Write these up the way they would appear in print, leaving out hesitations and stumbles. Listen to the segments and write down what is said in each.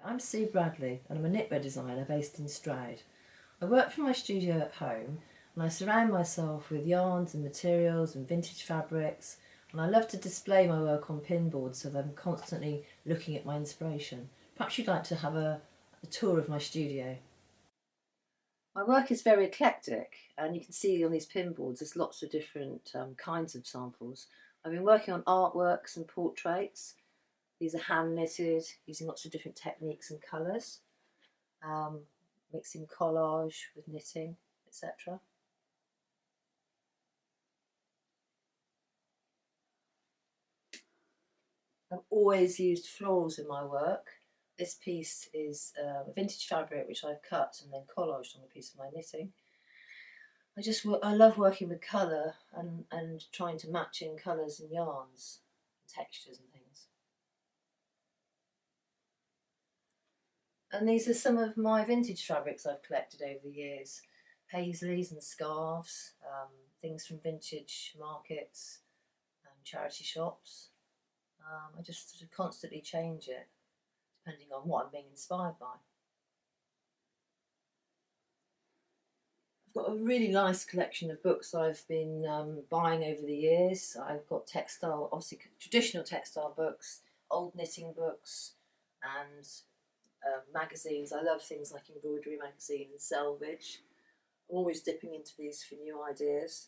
I'm Sue Bradley and I'm a knitwear designer based in Stroud. I work from my studio at home and I surround myself with yarns and materials and vintage fabrics, and I love to display my work on pinboards so that I'm constantly looking at my inspiration. Perhaps you'd like to have a tour of my studio. My work is very eclectic, and you can see on these pinboards there's lots of different kinds of samples. I've been working on artworks and portraits. These are hand knitted using lots of different techniques and colours, mixing collage with knitting, etc. I've always used florals in my work. This piece is a vintage fabric which I've cut and then collaged on a piece of my knitting. I love working with colour and trying to match in colours and yarns, and textures and things. And these are some of my vintage fabrics I've collected over the years. Paisleys and scarves, things from vintage markets and charity shops. I just sort of constantly change it depending on what I'm being inspired by. I've got a really nice collection of books I've been buying over the years. I've got textile, obviously traditional textile books, old knitting books, and magazines. I love things like Embroidery Magazine and Selvage. I'm always dipping into these for new ideas.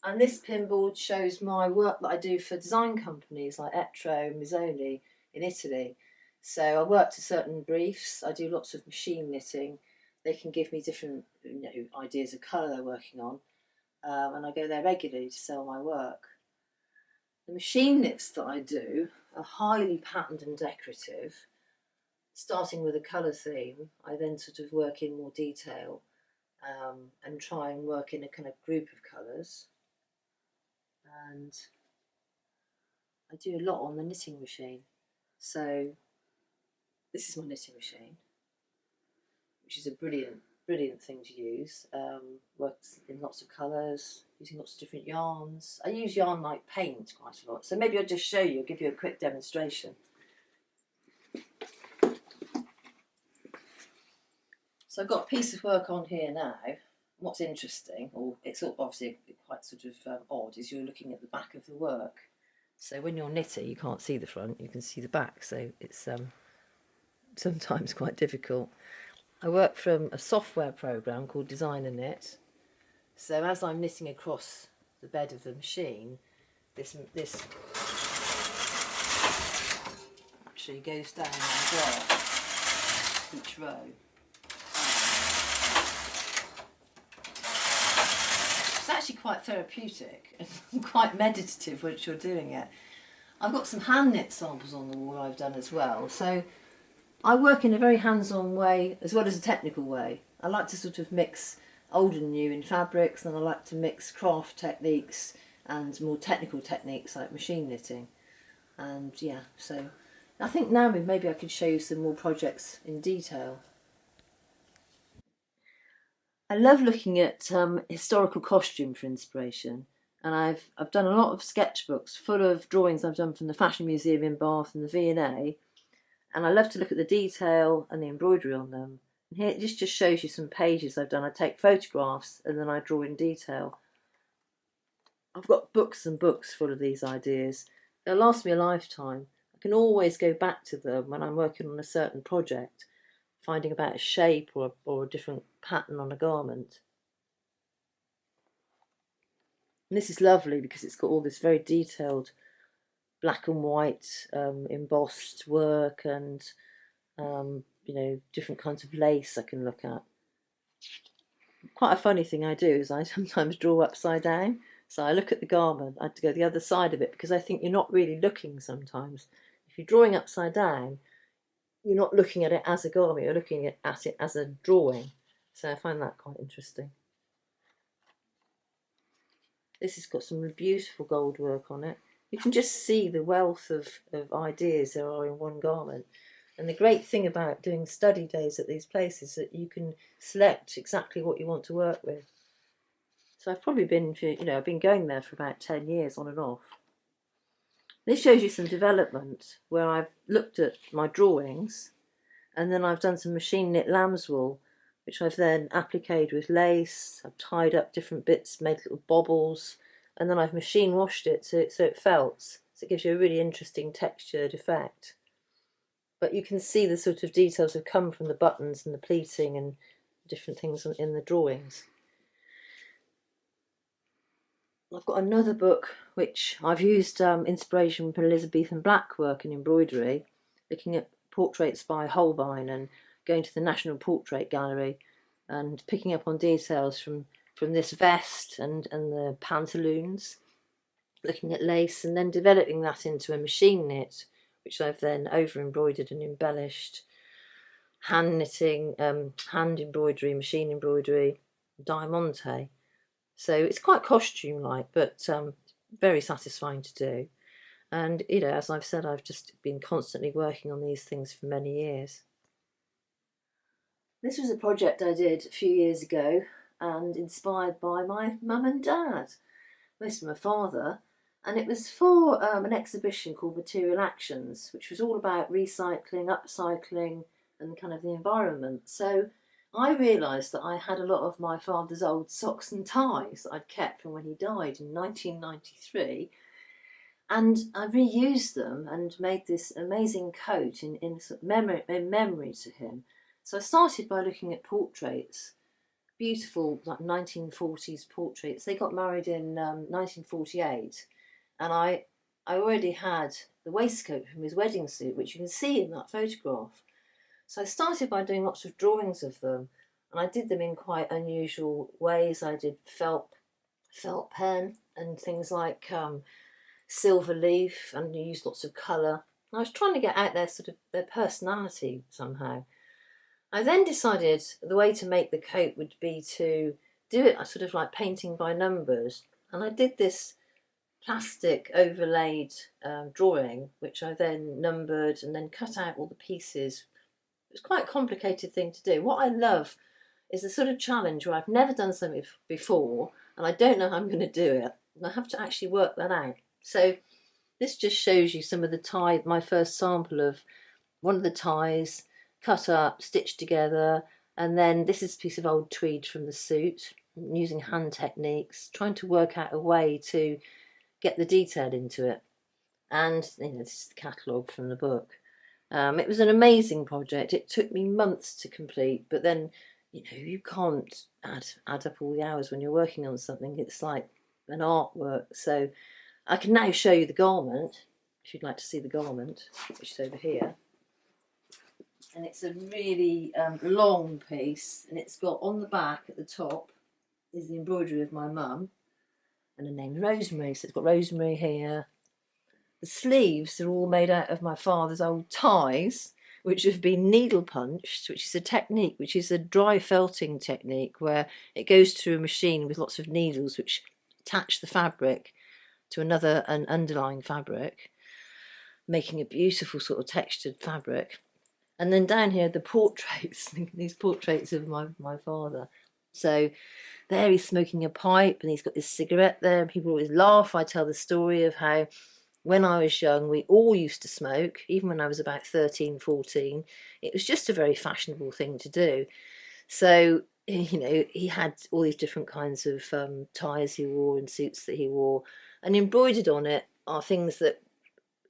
And this pinboard shows my work that I do for design companies like Etro and Mizzoni in Italy. So I work to certain briefs. I do lots of machine knitting. They can give me different ideas of colour they're working on, and I go there regularly to sell my work. The machine knits that I do are highly patterned and decorative. Starting with a colour theme, I then sort of work in more detail and try and work in a kind of group of colours. And I do a lot on the knitting machine. So this is my knitting machine, which is a brilliant thing to use. Works in lots of colours, using lots of different yarns. I use yarn like paint quite a lot, so maybe I'll just show you, give you a quick demonstration. So I've got a piece of work on here now. What's interesting, or it's obviously quite sort of odd, is you're looking at the back of the work. So when you're knitting, you can't see the front, you can see the back, so it's sometimes quite difficult. I work from a software program called Designer Knit. So as I'm knitting across the bed of the machine, this actually goes down like that, each row. It's actually quite therapeutic and quite meditative once you're doing it. I've got some hand knit samples on the wall I've done as well. So I work in a very hands-on way as well as a technical way. I like to sort of mix old and new in fabrics, and I like to mix craft techniques and more technical techniques like machine knitting. And yeah, so I think now maybe I could show you some more projects in detail. I love looking at historical costume for inspiration, and I've done a lot of sketchbooks full of drawings I've done from the Fashion Museum in Bath and the V&A, and I love to look at the detail and the embroidery on them. And here it just shows you some pages I've done. I take photographs and then I draw in detail. I've got books and books full of these ideas. They'll last me a lifetime. I can always go back to them when I'm working on a certain project, finding about a shape or a different pattern on a garment. And this is lovely because it's got all this very detailed black and white embossed work, and different kinds of lace I can look at. Quite a funny thing I do is I sometimes draw upside down. So I look at the garment, I have to go the other side of it because I think you're not really looking sometimes. If you're drawing upside down, you're not looking at it as a garment, you're looking at it as a drawing. So I find that quite interesting. This has got some beautiful gold work on it. You can just see the wealth of ideas there are in one garment. And the great thing about doing study days at these places is that you can select exactly what you want to work with. So I've probably been, I've been going there for about 10 years on and off. This shows you some development where I've looked at my drawings and then I've done some machine knit lamb's wool, which I've then appliqued with lace. I've tied up different bits, made little bobbles, and then I've machine washed it so it felts. So it gives you a really interesting textured effect. But you can see the sort of details have come from the buttons and the pleating and different things in the drawings. I've got another book which I've used inspiration from Elizabethan black work and embroidery, looking at portraits by Holbein and going to the National Portrait Gallery and picking up on details from this vest and the pantaloons, looking at lace and then developing that into a machine knit, which I've then over embroidered and embellished, hand knitting, hand embroidery, machine embroidery, diamante. So it's quite costume-like, but very satisfying to do. And, you know, as I've said, I've just been constantly working on these things for many years. This was a project I did a few years ago and inspired by my mum and dad, mostly my father. And it was for an exhibition called Material Actions, which was all about recycling, upcycling, and kind of the environment. So I realised that I had a lot of my father's old socks and ties that I'd kept from when he died in 1993, and I reused them and made this amazing coat in sort of memory to him. So I started by looking at portraits, beautiful like 1940s portraits. They got married in 1948, and I already had the waistcoat from his wedding suit, which you can see in that photograph. So I started by doing lots of drawings of them, and I did them in quite unusual ways. I did felt pen and things like silver leaf, and used lots of colour. I was trying to get out their sort of their personality somehow. I then decided the way to make the coat would be to do it sort of like painting by numbers, and I did this plastic overlaid drawing, which I then numbered and then cut out all the pieces. It's quite a complicated thing to do. What I love is the sort of challenge where I've never done something before and I don't know how I'm going to do it. And I have to actually work that out. So this just shows you some of the tie, my first sample of one of the ties, cut up, stitched together. And then this is a piece of old tweed from the suit, using hand techniques, trying to work out a way to get the detail into it. And you know, this is the catalogue from the book. It was an amazing project. It took me months to complete, but then, you know, you can't add up all the hours when you're working on something. It's like an artwork. So I can now show you the garment, if you'd like to see the garment, which is over here. And it's a really long piece, and it's got on the back at the top is the embroidery of my mum, and her name's Rosemary. So it's got Rosemary here. The sleeves are all made out of my father's old ties, which have been needle punched, which is a technique, which is a dry felting technique where it goes through a machine with lots of needles which attach the fabric to an underlying fabric, making a beautiful sort of textured fabric. And then down here, the portraits, these portraits of my father. So there he's smoking a pipe and he's got his cigarette there, and people always laugh. I tell the story of how when I was young, we all used to smoke, even when I was about 13, 14. It was just a very fashionable thing to do. So, you know, he had all these different kinds of ties he wore and suits that he wore, and embroidered on it are things that,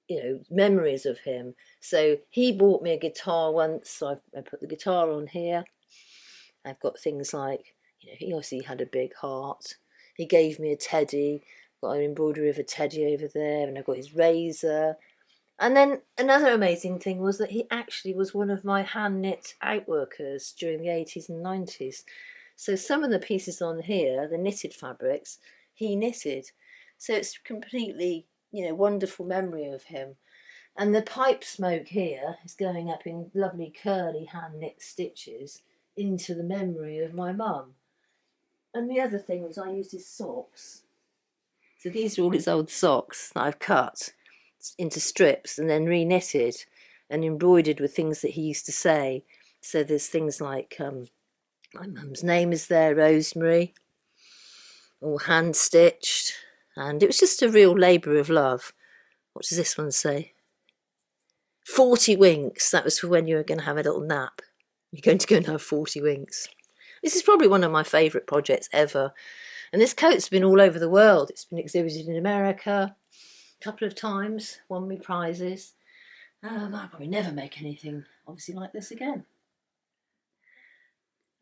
you know, memories of him. So he bought me a guitar once, so I put the guitar on here. I've got things like, you know, he obviously had a big heart. He gave me a teddy. Got an embroidery of a teddy over there, and I've got his razor. And then another amazing thing was that he actually was one of my hand knit outworkers during the 80s and 90s. So some of the pieces on here, the knitted fabrics, he knitted. So it's completely, you know, wonderful memory of him. And the pipe smoke here is going up in lovely curly hand knit stitches into the memory of my mum. And the other thing was I used his socks. So these are all his old socks that I've cut into strips and then re-knitted and embroidered with things that he used to say. So there's things like my mum's name is there, Rosemary, all hand stitched, and it was just a real labour of love. What does this one say? 40 winks. That was for when you were going to have a little nap. You're going to go and have 40 winks. This is probably one of my favourite projects ever. And this coat's been all over the world. It's been exhibited in America a couple of times, won me prizes. I'll probably never make anything obviously like this again.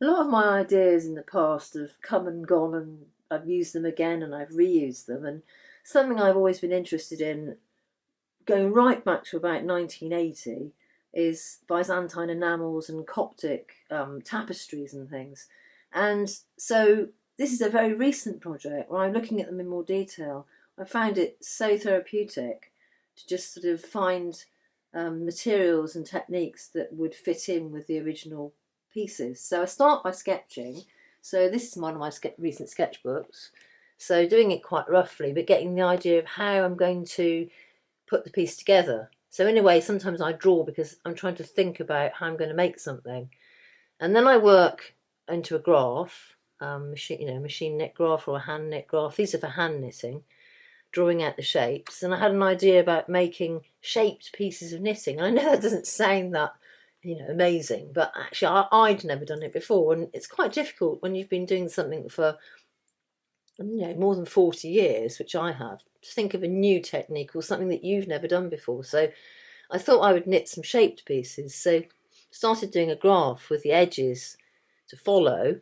A lot of my ideas in the past have come and gone, and I've used them again and I've reused them. And something I've always been interested in, going right back to about 1980, is Byzantine enamels and Coptic tapestries and things. And so this is a very recent project where I'm looking at them in more detail. I found it so therapeutic to just sort of find materials and techniques that would fit in with the original pieces. So I start by sketching. So this is one of my recent sketchbooks. So doing it quite roughly, but getting the idea of how I'm going to put the piece together. So in a way, sometimes I draw because I'm trying to think about how I'm going to make something. And then I work into a graph, machine knit graph or a hand knit graph. These are for hand knitting, drawing out the shapes. And I had an idea about making shaped pieces of knitting. And I know that doesn't sound that, amazing, but actually I'd never done it before. And it's quite difficult when you've been doing something for, more than 40 years, which I have, to think of a new technique or something that you've never done before. So I thought I would knit some shaped pieces. So started doing a graph with the edges to follow.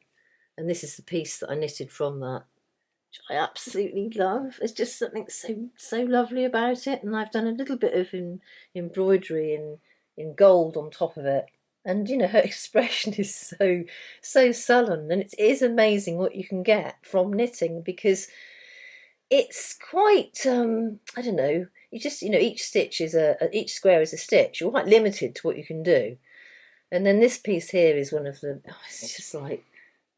And this is the piece that I knitted from that, which I absolutely love. There's just something so lovely about it. And I've done a little bit of embroidery in gold on top of it. And her expression is so sullen, and it is amazing what you can get from knitting, because it's quite I don't know. You just each stitch is each square is a stitch. You're quite limited to what you can do. And then this piece here is one of the. It's just like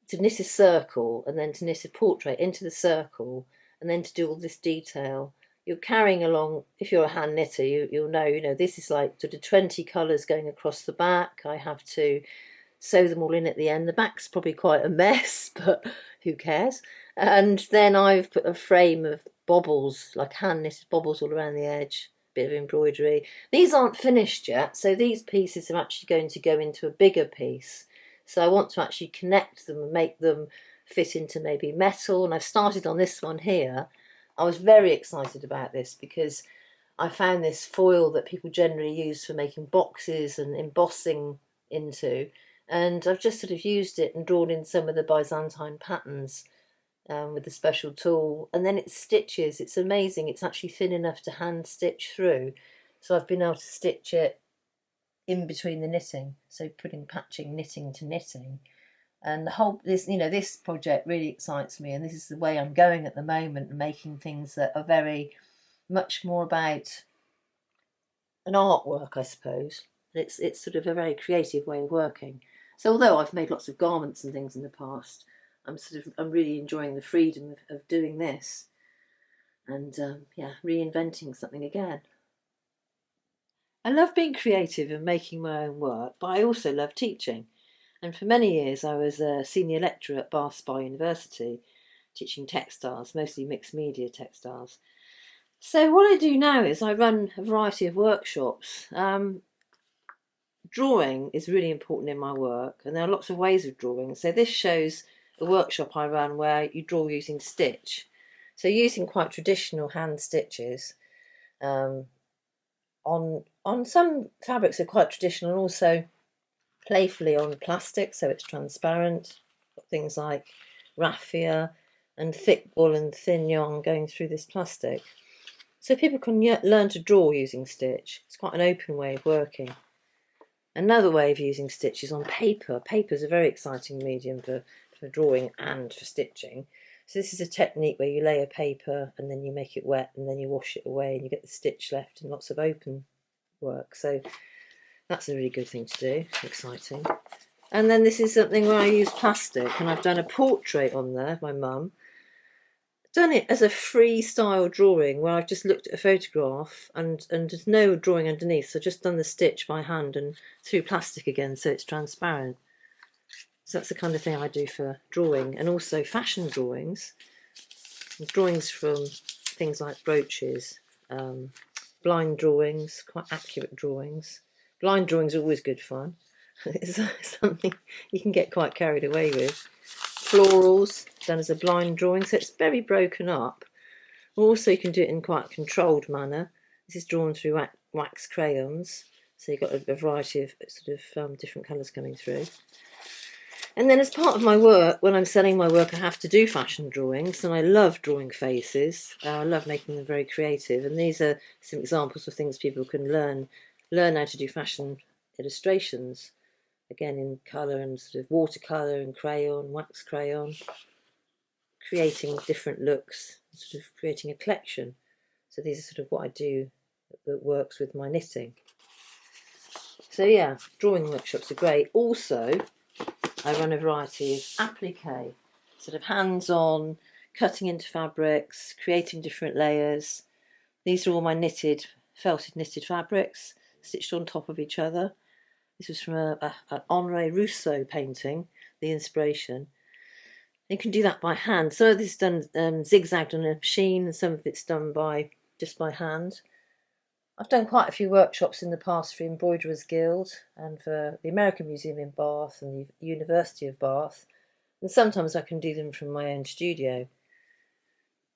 to knit a circle and then to knit a portrait into the circle and then to do all this detail. You're carrying along, if you're a hand knitter, you'll know, this is like sort of 20 colours going across the back. I have to sew them all in at the end. The back's probably quite a mess, but who cares? And then I've put a frame of bobbles, like hand knitted bobbles all around the edge, bit of embroidery. These aren't finished yet, so these pieces are actually going to go into a bigger piece. So I want to actually connect them and make them fit into maybe metal. And I've started on this one here. I was very excited about this because I found this foil that people generally use for making boxes and embossing into, and I've just sort of used it and drawn in some of the Byzantine patterns with a special tool, and then it stitches. It's amazing. It's actually thin enough to hand stitch through, so I've been able to stitch it in between the knitting, so patching knitting to knitting. And the whole this project really excites me, and this is the way I'm going at the moment, making things that are very much more about an artwork, I suppose. It's sort of a very creative way of working. So although I've made lots of garments and things in the past, I'm really enjoying the freedom of doing this, and reinventing something again. I love being creative and making my own work, but I also love teaching. And for many years I was a senior lecturer at Bath Spa University, teaching textiles, mostly mixed media textiles. So what I do now is I run a variety of workshops. Drawing is really important in my work, and there are lots of ways of drawing. So this shows a workshop I run where you draw using stitch. So using quite traditional hand stitches. On some fabrics are quite traditional, and also playfully on plastic, so it's transparent. Got things like raffia and thick wool and thin yarn going through this plastic. So people can learn to draw using stitch. It's quite an open way of working. Another way of using stitch is on paper. Paper is a very exciting medium for drawing and for stitching. So this is a technique where you lay a paper and then you make it wet and then you wash it away and you get the stitch left and lots of open work. So that's a really good thing to do, exciting. And then this is something where I use plastic, and I've done a portrait on there of my mum. Done it as a freestyle drawing where I've just looked at a photograph and there's no drawing underneath, so I've just done the stitch by hand and through plastic again so it's transparent. So that's the kind of thing I do for drawing, and also fashion drawings. Drawings from things like brooches, blind drawings, quite accurate drawings. Blind drawings are always good fun. It's something you can get quite carried away with. Florals done as a blind drawing, so it's very broken up. Also, you can do it in quite a controlled manner. This is drawn through wax crayons, so you've got a variety of sort of different colours coming through. And then as part of my work, when I'm selling my work, I have to do fashion drawings, and I love drawing faces. I love making them very creative, and these are some examples of things people can learn how to do fashion illustrations. Again, in colour and sort of watercolour and crayon, wax crayon, creating different looks, sort of creating a collection. So these are sort of what I do that works with my knitting. So yeah, drawing workshops are great. Also, I run a variety of appliqué, sort of hands-on, cutting into fabrics, creating different layers. These are all my felted knitted fabrics, stitched on top of each other. This was from an Henri Rousseau painting, the inspiration. You can do that by hand. Some of this is done zigzagged on a machine, and some of it's done just by hand. I've done quite a few workshops in the past for Embroiderers Guild and for the American Museum in Bath and the University of Bath, and sometimes I can do them from my own studio.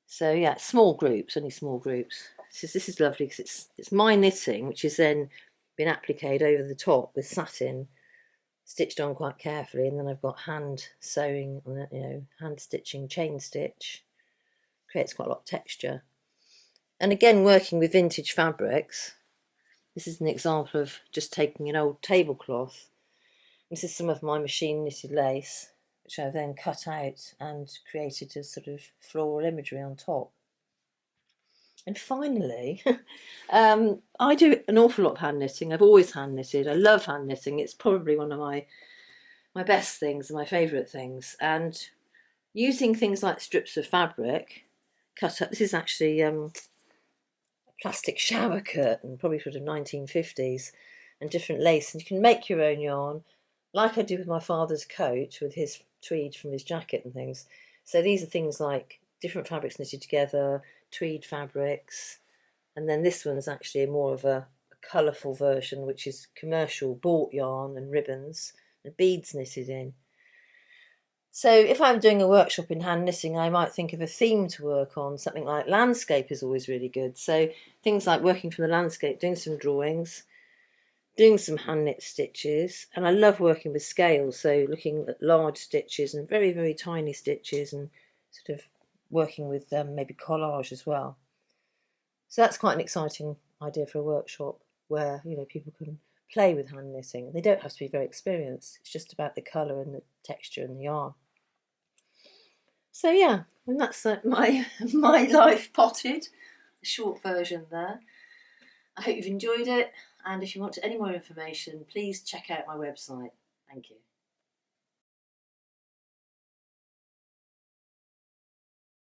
So yeah, small groups, only small groups. This is lovely because it's my knitting, which has then been appliqued over the top with satin, stitched on quite carefully, and then I've got hand sewing on it, hand stitching, chain stitch, creates quite a lot of texture. And again, working with vintage fabrics, this is an example of just taking an old tablecloth. This is some of my machine knitted lace, which I've then cut out and created as sort of floral imagery on top. And finally, I do an awful lot of hand knitting. I've always hand knitted. I love hand knitting. It's probably one of my best things and my favourite things. And using things like strips of fabric cut up. This is actually a plastic shower curtain, probably sort of 1950s, and different lace. And you can make your own yarn, like I did with my father's coat with his tweed from his jacket and things. So these are things like different fabrics knitted together, tweed fabrics, and then this one's actually more of a colourful version, which is commercial bought yarn and ribbons and beads knitted in. So if I'm doing a workshop in hand knitting, I might think of a theme to work on. Something like landscape is always really good. So things like working from the landscape, doing some drawings, doing some hand knit stitches, and I love working with scales, so looking at large stitches and very, very tiny stitches, and sort of working with maybe collage as well. So that's quite an exciting idea for a workshop where people can play with hand knitting. They don't have to be very experienced. It's just about the colour and the texture and the yarn. So yeah, and that's my life potted, a short version there. I hope you've enjoyed it, and if you want any more information, please check out my website. Thank you.